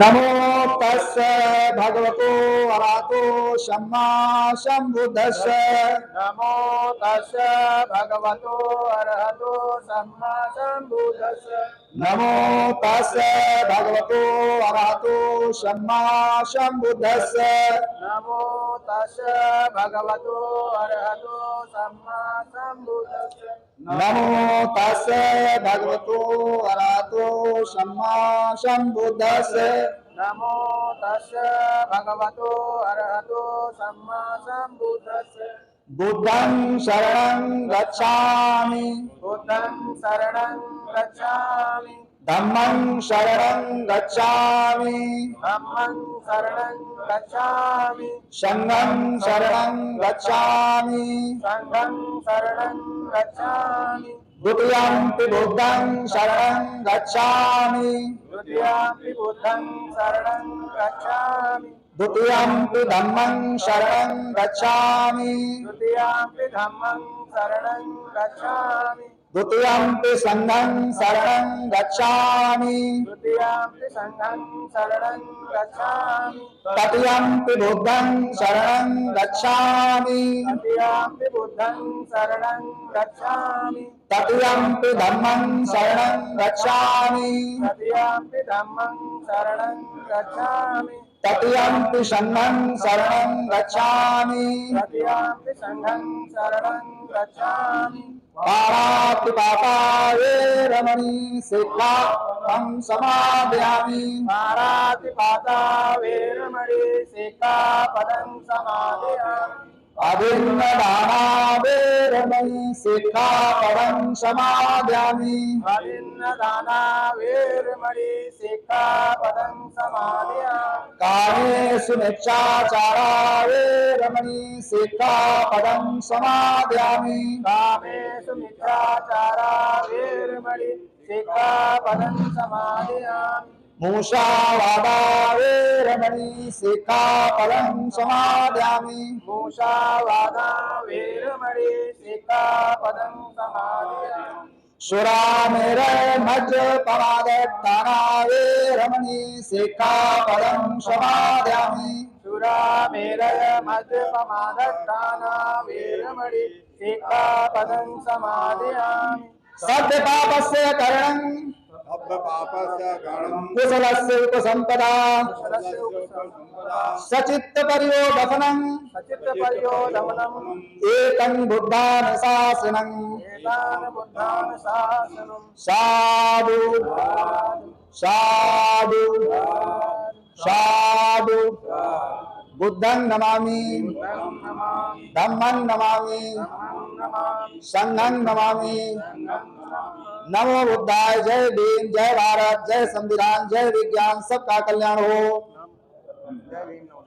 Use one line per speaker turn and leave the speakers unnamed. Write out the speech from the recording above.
नमो तस्य भगवतो अरहतो सम्मा सम्बुद्धस्य।
नमो तस्य भगवतो अरहतो सम्मा सम्बुद्धस्य।
नमो तस्य भगवतो अरहतो सम्मा सम्बुद्धस्य।
नमो तस्य भगवतो अरहतो सम्मा सम्बुद्धस्य।
नमो तस्य भगवतो अरहतो सम्मा सम्बुद्धस्य।
नमो तस्य भगवतो अरहतो सम्मा सम्बुद्धस्य।
बुद्धं शरणं गच्छामि।
बुद्धं शरणं गच्छामि।
धम्मं शरणं गच्छामि।
धम्मं शरणं गच्छामि।
संघं शरणं गच्छामि।
संघं शरणं गच्छामि।
द्वितीयंपि बुद्धं शरणं गच्छामि।
द्वितीयंपि बुद्धं शरणं गच्छामि।
द्वितीयंपि धम्मं शरणं गच्छामि।
द्वितीयंपि धम्मं शरणं गच्छामि।
द्वितीयंपि संघं शरणं गच्छामि।
द्वितीयंपि संघं शरणं गच्छामि।
तृतीयंपि बुद्धं शरणं गच्छामि।
तृतीयंपि बुद्धं शरणं गच्छामि।
तृतीयंपि धम्मं शरणं गच्छामि।
तृतीयंपि धम्मं शरणं गच्छामि।
तृतीयंपि संघं शरणं गच्छामि।
तृतीयंपि संघं शरणं गच्छामि।
पारातिपाता वेरमणि सिक्खापदं समादयामि।
पारातिपाता वेरमणि सिक्खापदं समादयामि।
अभिन्नदाना वेरमणि सिक्खापदं समादयामि।
अभिन्नदाना वेरमणि सिक्खापदं समादयामि।
कामेषु मिथ्याचारा वेरमणि सिक्खापदं समादयामि।
कामेषु मिथ्याचारा वेरमणि सिक्खापदं समादयामि।
मूषावादा वेरमणि सिक्खापदं समादयामि।
मूषावादा वेरमणि सिक्खापदं समादयामि।
सुरामेरय मज्जपमादत्ताना वेरमणि सिक्खापदं समादयामि।
सुरामेरय मद्यपमादत्ताना वेरमणि सिक्खापदं समादयामि।
सद्यपापस्य करणं कुशलस्य उपसम्पदा सचित्तपर्योदफनं
सचित्तपर्योदमनम्
एतं बुद्धानुशासनं।
एतान् बुद्धान् शासनम्।
साधु साधु साधु। बुद्धं नमामि।
बुद्धं नमामि।
धम्मं नमामि।
धम्मं नमामि।
संघं नमामि।
संघं नमामि।
नमो बुद्धाय। जय भीम, जय भारत, जय संविधान, जय विज्ञान, सबका कल्याण हो।
जय भीम।